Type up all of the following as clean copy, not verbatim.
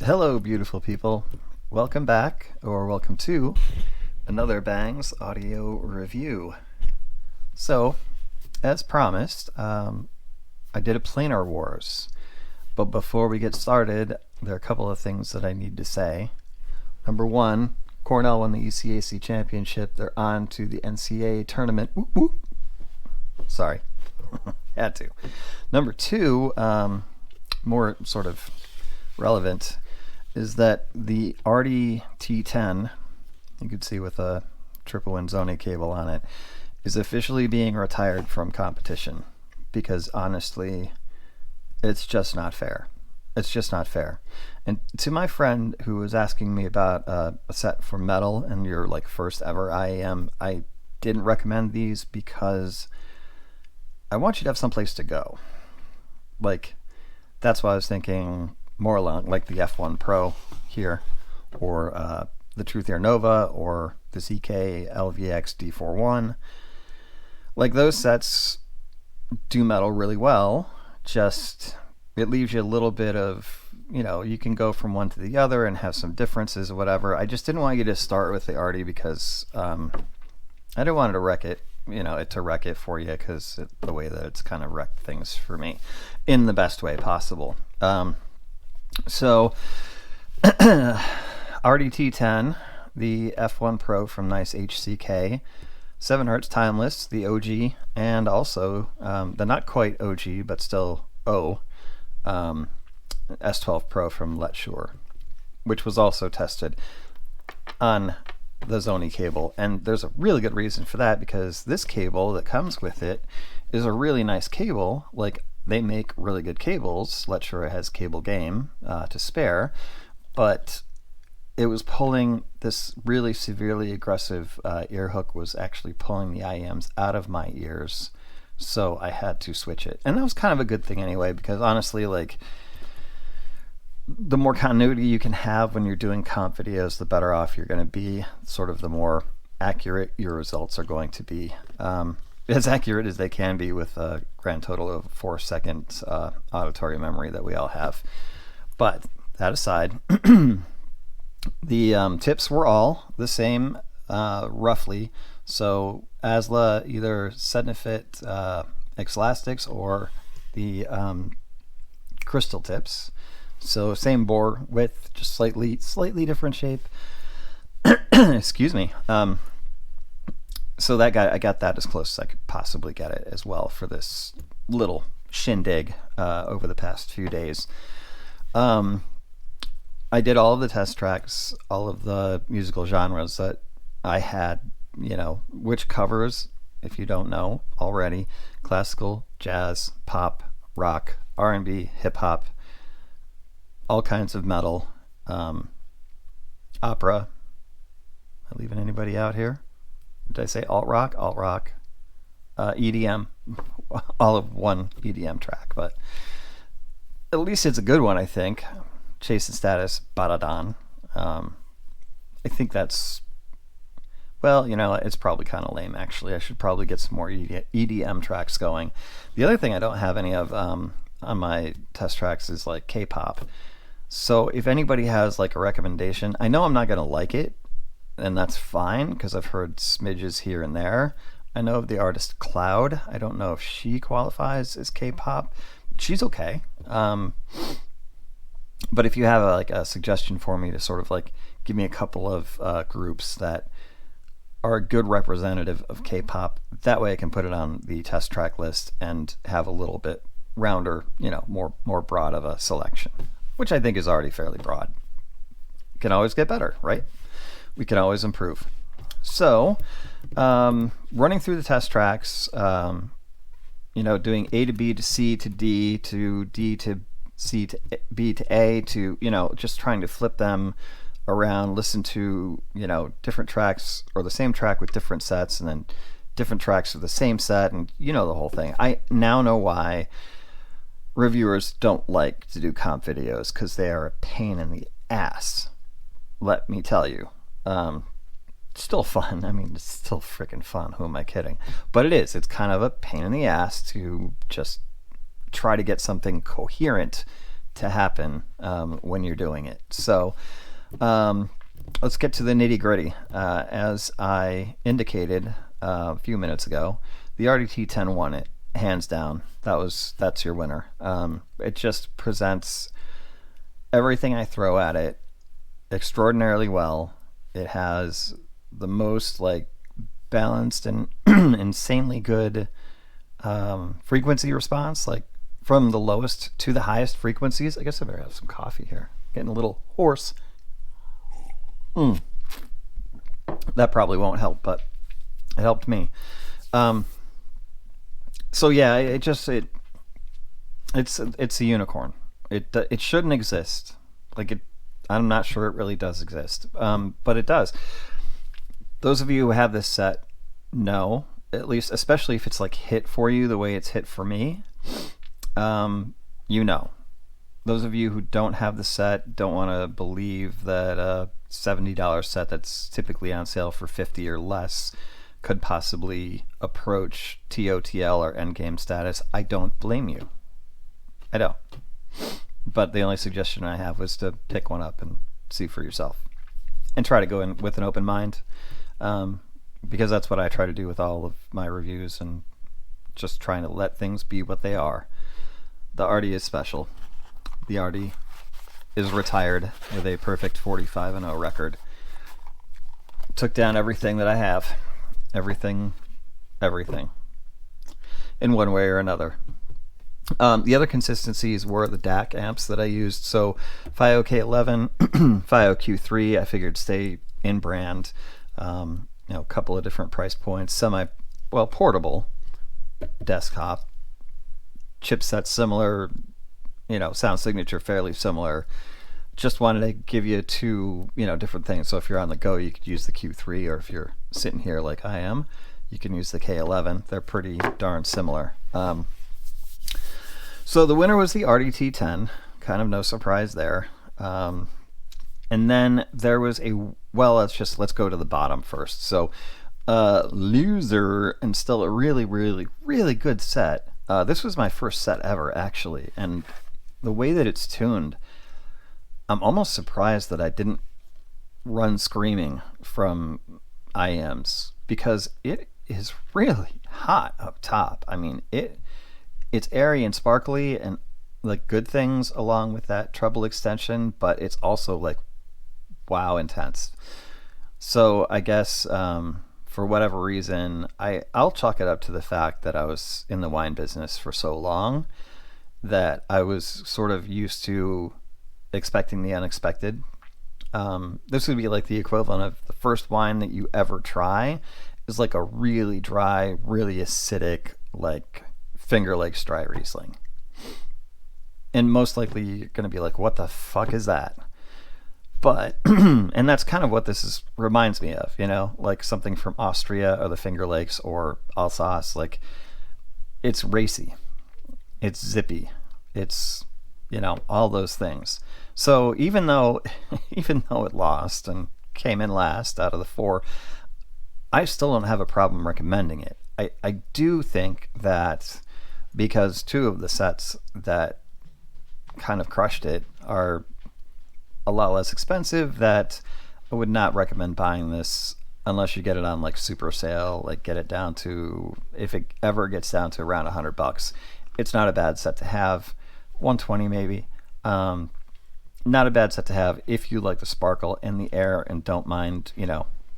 Hello, beautiful people. Welcome back, or welcome to another Bangs audio review. So, as promised, I did a Planar Wars. But before we get started, there are a couple of things that I need to say. Number one, Cornell won the ECAC championship. They're on to the NCAA tournament. Whoop, whoop. Sorry, had to. Number two, more sort of relevant, is that the Artti T10, you could see with a Tripowin Zonie cable on it, is officially being retired from competition because honestly, it's just not fair. It's just not fair. And to my friend who was asking me about a set for metal and your like first ever IAM, I didn't recommend these because I want you to have someplace to go. Like, that's why I was thinking more along like the F1 Pro here, or the Truth Air Nova, or the ZK LVX D41. Like, those sets do metal really well, just it leaves you a little bit of, you can go from one to the other and have some differences or whatever. I just didn't want you to start with the Artti because I didn't want to wreck it, to wreck it for you, because the way that it's kind of wrecked things for me in the best way possible. So Artti T10, the F1 Pro from Nice HCK, 7 Hz Timeless, the OG, and also the not quite OG but still O, S12 Pro from Letshouer, which was also tested on the Zonie cable. And there's a really good reason for that, because this cable that comes with it is a really nice cable. Like, they make really good cables. Letshouer has Cable Game to spare, but it was pulling this really severely aggressive ear hook, was actually pulling the IEMs out of my ears, so I had to switch it. And that was kind of a good thing anyway, because honestly, like, the more continuity you can have when you're doing comp videos, the better off you're going to be. Sort of the more accurate your results are going to be. As accurate as they can be with a grand total of 4 seconds auditory memory that we all have. But that aside, the tips were all the same, roughly. So Azla, either SednaEarfit Xelastecs or the Crystal tips. So same bore width, just slightly different shape. Excuse me. So that guy, I got that as close as I could possibly get it as well for this little shindig over the past few days. I did all of the test tracks, all of the musical genres that I had, which covers, if you don't know already, classical, jazz, pop, rock, R&B, hip-hop, all kinds of metal, opera. Am I leaving anybody out here? Did I say alt-rock? Alt-rock. EDM. All of one EDM track, but at least it's a good one, I think. Chase and Status, Badadan. I think that's, well, it's probably kind of lame, actually. I should probably get some more EDM tracks going. The other thing I don't have any of on my test tracks is like K-pop. So if anybody has like a recommendation, I know I'm not going to like it, and that's fine, because I've heard smidges here and there. I know of the artist Cloud. I don't know if she qualifies as K-pop. She's okay. But if you have a suggestion for me to sort of like give me a couple of groups that are a good representative of K-pop, that way I can put it on the test track list and have a little bit rounder, more broad of a selection, which I think is already fairly broad. Can always get better, right? We can always improve. So, running through the test tracks, doing A to B to C to D to D to C to B to A to, just trying to flip them around, listen to, different tracks or the same track with different sets, and then different tracks of the same set, and the whole thing. I now know why reviewers don't like to do comp videos, because they are a pain in the ass. Let me tell you. Still fun. I mean, it's still freaking fun. Who am I kidding? But it is. It's kind of a pain in the ass to just try to get something coherent to happen when you're doing it. So let's get to the nitty gritty. As I indicated a few minutes ago, the Artti T10 won it, hands down. That's your winner. It just presents everything I throw at it extraordinarily well. It has the most like balanced and insanely good frequency response, like from the lowest to the highest frequencies. I guess I better have some coffee here. Getting a little hoarse. That probably won't help, but it helped me. So yeah, it's a unicorn. It shouldn't exist. I'm not sure it really does exist, but it does. Those of you who have this set know, at least, especially if it's like hit for you the way it's hit for me, you know. Those of you who don't have the set don't want to believe that a $70 set that's typically on sale for $50 or less could possibly approach TOTL or endgame status. I don't blame you. I don't. But the only suggestion I have was to pick one up and see for yourself. And try to go in with an open mind. Because that's what I try to do with all of my reviews, and just trying to let things be what they are. The Artti is special. The Artti is retired with a perfect 45-0 record. Took down everything that I have. Everything. In one way or another. The other consistencies were the DAC amps that I used. So FiO K11, FiO Q3, I figured stay in brand. A couple of different price points. Portable desktop. Chipset similar. Sound signature fairly similar. Just wanted to give you two, different things. So if you're on the go, you could use the Q3, or if you're sitting here like I am, you can use the K11. They're pretty darn similar. So the winner was the Artti T10. Kind of no surprise there. And then there was let's go to the bottom first. So loser, and still a really, really, really good set. This was my first set ever, actually. And the way that it's tuned, I'm almost surprised that I didn't run screaming from IMs, because it is really hot up top. I mean, it's airy and sparkly and like good things along with that treble extension, but it's also like wow intense. So I guess for whatever reason, I'll chalk it up to the fact that I was in the wine business for so long that I was sort of used to expecting the unexpected. This would be like the equivalent of the first wine that you ever try is like a really dry, really acidic, like Finger Lakes dry Riesling. And most likely you're going to be like, what the fuck is that? But, and that's kind of what this reminds me of, like something from Austria or the Finger Lakes or Alsace. Like, it's racy, it's zippy, it's, all those things. So even though it lost and came in last out of the four, I still don't have a problem recommending it. I do think that because two of the sets that kind of crushed it are a lot less expensive, that I would not recommend buying this unless you get it on like super sale, like get it down to, if it ever gets down to around $100. It's not a bad set to have. 120 maybe. Not a bad set to have if you like the sparkle and the air and don't mind,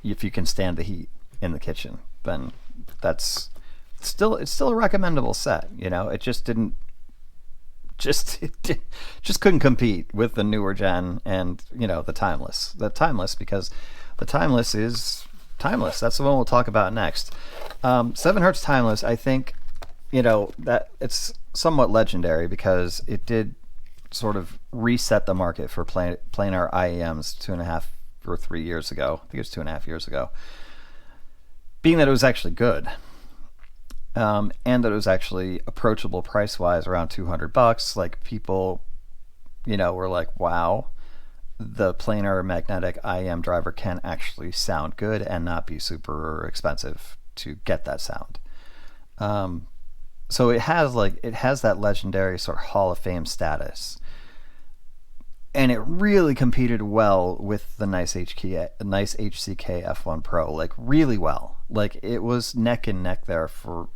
if you can stand the heat in the kitchen, then it's still a recommendable set. It just didn't just couldn't compete with the newer gen and the timeless because the timeless is timeless. That's the one we'll talk about next. 7 Hertz timeless, I think that it's somewhat legendary because it did sort of reset the market for planar IEMs 2.5 or 3 years ago. I think it was 2.5 years ago, being that it was actually good. And that it was actually approachable price-wise, around $200. Like, people, were like, wow, the planar magnetic IEM driver can actually sound good and not be super expensive to get that sound. So it has that legendary sort of Hall of Fame status. and it really competed well with the nice HCK F1 Pro, like really well. Like it was neck and neck there for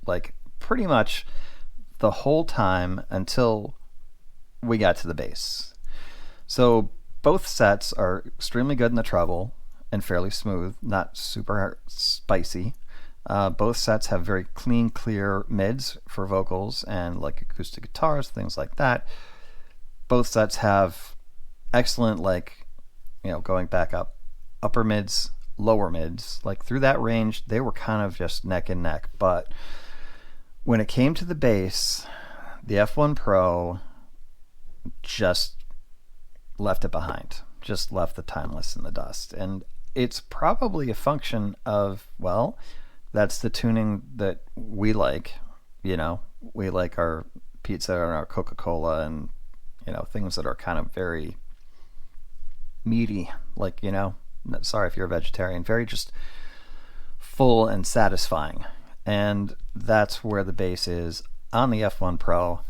like pretty much the whole time until we got to the bass. So both sets are extremely good in the treble and fairly smooth, not super spicy. Both sets have very clean, clear mids for vocals and like acoustic guitars, things like that. Both sets have excellent, like, going back up, upper mids, lower mids. Like through that range, they were kind of just neck and neck. But when it came to the bass, the F1 Pro just left it behind, just left the Timeless in the dust. And it's probably a function of, well, that's the tuning that we like. We like our pizza and our Coca-Cola and, things that are kind of very meaty, like, sorry if you're a vegetarian, very just full and satisfying. And that's where the bass is on the F1 Pro,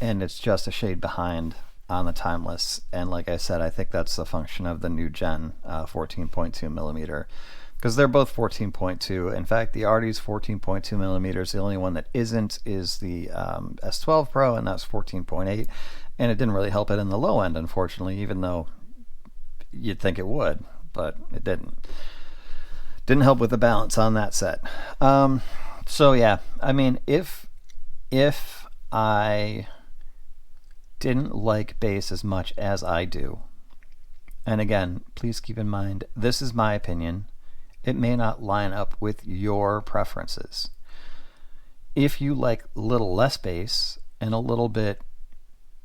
and it's just a shade behind on the Timeless. And like I said, I think that's a function of the new gen 14.2 millimeter, because they're both 14.2. In fact, the Artti's 14.2 millimeters. The only one that isn't is the S12 Pro, and that's 14.8. And it didn't really help it in the low end, unfortunately, even though you'd think it would, but it didn't. Didn't help with the balance on that set. So yeah, I mean, if I didn't like bass as much as I do, and again, please keep in mind, this is my opinion. It may not line up with your preferences. If you like a little less bass and a little bit,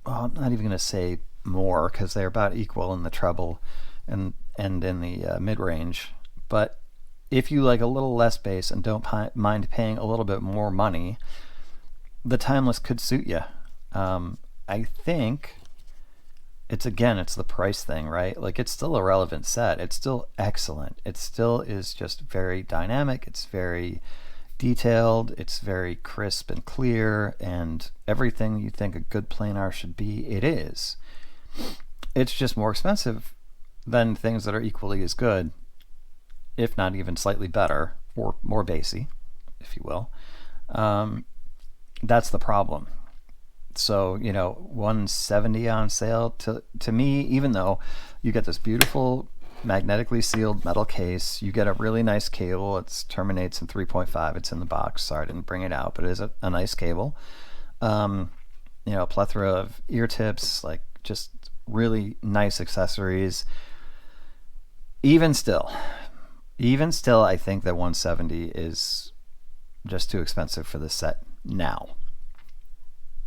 well, I'm not even going to say more, because they're about equal in the treble and in the mid-range. But if you like a little less bass and don't mind paying a little bit more money, the Timeless could suit you. I think it's the price thing, right? Like, it's still a relevant set. It's still excellent. It still is just very dynamic. It's very detailed. It's very crisp and clear, and everything you think a good planar should be, it is. It's just more expensive than things that are equally as good, if not even slightly better, or more bassy, if you will. That's the problem. So, 170 on sale, to me, even though you get this beautiful magnetically sealed metal case, you get a really nice cable. It terminates in 3.5. It's in the box. Sorry I didn't bring it out, but it is a nice cable. A plethora of ear tips, like just really nice accessories. Even still, I think that 170 is just too expensive for this set now.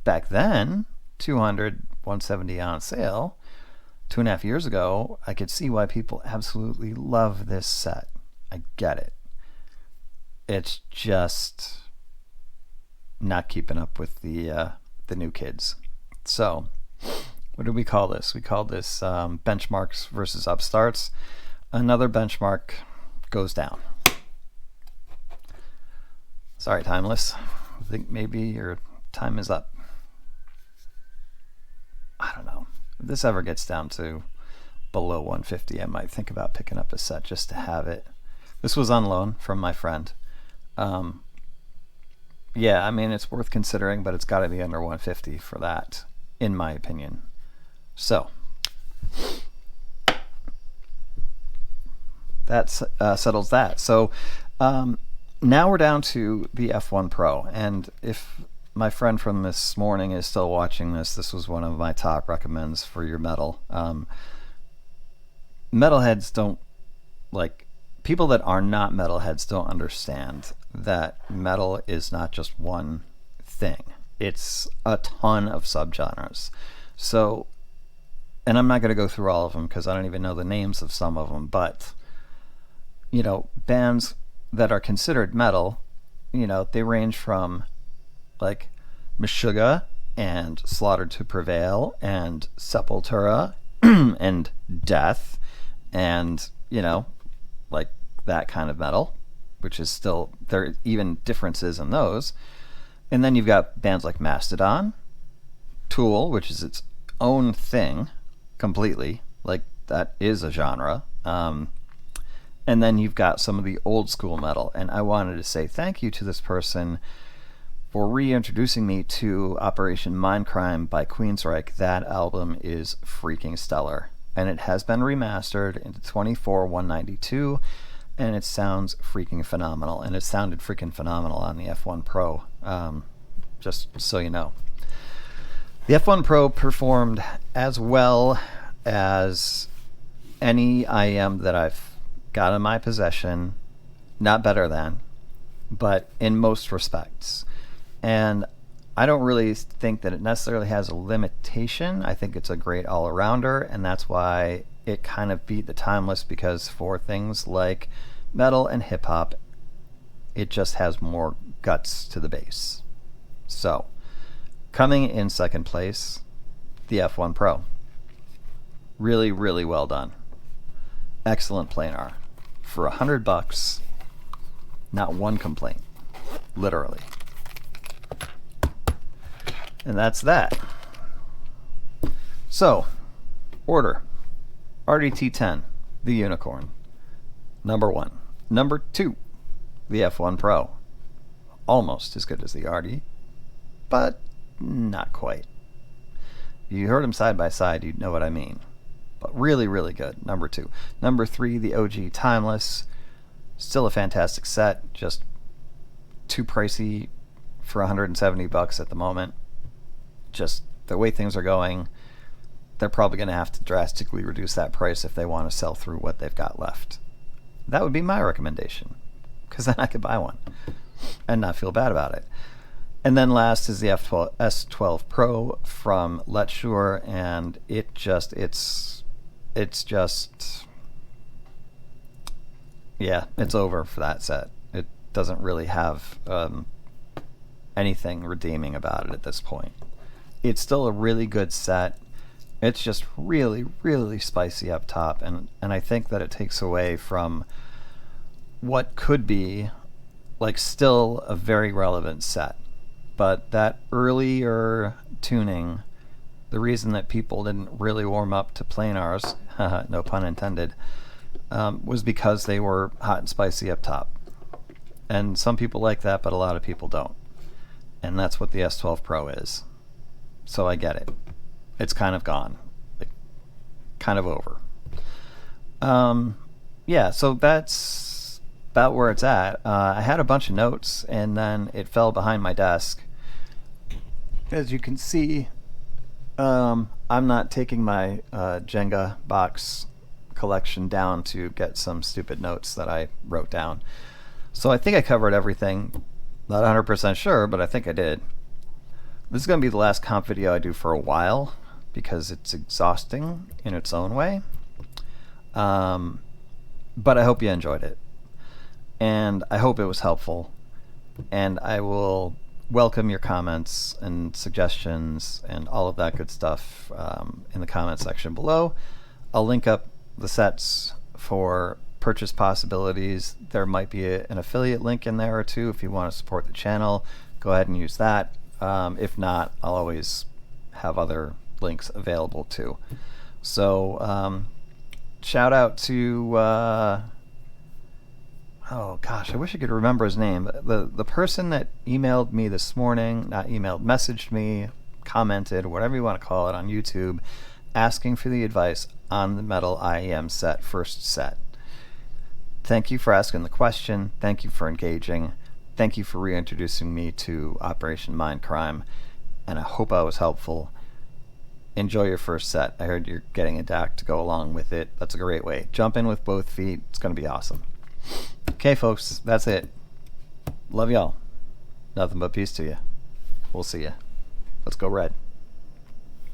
Back then, 200, 170 on sale, 2.5 years ago, I could see why people absolutely love this set. I get it. It's just not keeping up with the new kids. So, what do we call this? We call this benchmarks versus upstarts. Another benchmark goes down. Sorry, Timeless. I think maybe your time is up. I don't know. If this ever gets down to below 150, I might think about picking up a set just to have it. This was on loan from my friend. Yeah, I mean, it's worth considering, but it's got to be under 150 for that, in my opinion. So, that settles that. So, now we're down to the F1 Pro, and if my friend from this morning is still watching this, this was one of my top recommends for your metal. Metalheads don't, like, people that are not metalheads don't understand that metal is not just one thing. It's a ton of subgenres. So, and I'm not going to go through all of them because I don't even know the names of some of them, but, bands that are considered metal, they range from, like, Meshuggah and Slaughtered to Prevail and Sepultura and Death and, like that kind of metal, which is still, there are even differences in those. And then you've got bands like Mastodon, Tool, which is its own thing completely. Like, that is a genre. And then you've got some of the old school metal. And I wanted to say thank you to this person for reintroducing me to Operation Mindcrime by Queensryche. That album is freaking stellar. And it has been remastered into 24/192, and it sounds freaking phenomenal. And it sounded freaking phenomenal on the F1 Pro, just so you know. The F1 Pro performed as well as any IEM that I've got in my possession, not better than, but in most respects. And I don't really think that it necessarily has a limitation. I think it's a great all-arounder, and that's why it kind of beat the Timeless, because for things like metal and hip-hop, it just has more guts to the bass. So, coming in second place, the F1 Pro. Really, really well done. Excellent planar. For $100, not one complaint. Literally. And that's that. So, order. Artti T10, the Unicorn. Number 1. Number 2, the F1 Pro. Almost as good as the Artti, but not quite. If you heard them side by side, you'd know what I mean. But really, really good. Number 2. Number 3, the OG Timeless. Still a fantastic set. Just too pricey for $170 at the moment. Just the way things are going, they're probably going to have to drastically reduce that price if they want to sell through what they've got left. That would be my recommendation, because then I could buy one and not feel bad about it. And then last is the S12 Pro from Letshouer, and it's just, yeah, it's over for that set. It doesn't really have anything redeeming about it at this point. It's still a really good set. It's just really, really spicy up top, and I think that it takes away from what could be, like, still a very relevant set. But that earlier tuning, the reason that people didn't really warm up to planars, no pun intended, was because they were hot and spicy up top. And some people like that, but a lot of people don't. And that's what the S12 Pro is. So I get it. It's kind of gone. Like, kind of over. Yeah, so that's about where it's at. I had a bunch of notes, and then it fell behind my desk. As you can see, I'm not taking my Jenga box collection down to get some stupid notes that I wrote down. So I think I covered everything. Not 100% sure, but I think I did. This is going to be the last comp video I do for a while, because it's exhausting in its own way. But I hope you enjoyed it. And I hope it was helpful. And I will welcome your comments and suggestions and all of that good stuff in the comment section below. I'll link up the sets for purchase possibilities. There might be an affiliate link in there or two if you want to support the channel. Go ahead and use that. If not, I'll always have other links available too. So shout out to oh gosh, I wish I could remember his name. The person that emailed me this morning, not emailed, messaged me, commented, whatever you want to call it, on YouTube, asking for the advice on the metal IEM set, first set. Thank you for asking the question. Thank you for engaging. Thank you for reintroducing me to Operation Mindcrime, and I hope I was helpful. Enjoy your first set. I heard you're getting a DAC to go along with it. That's a great way. Jump in with both feet. It's going to be awesome. Okay, folks, that's it. Love y'all. Nothing but peace to you. We'll see ya. Let's go red.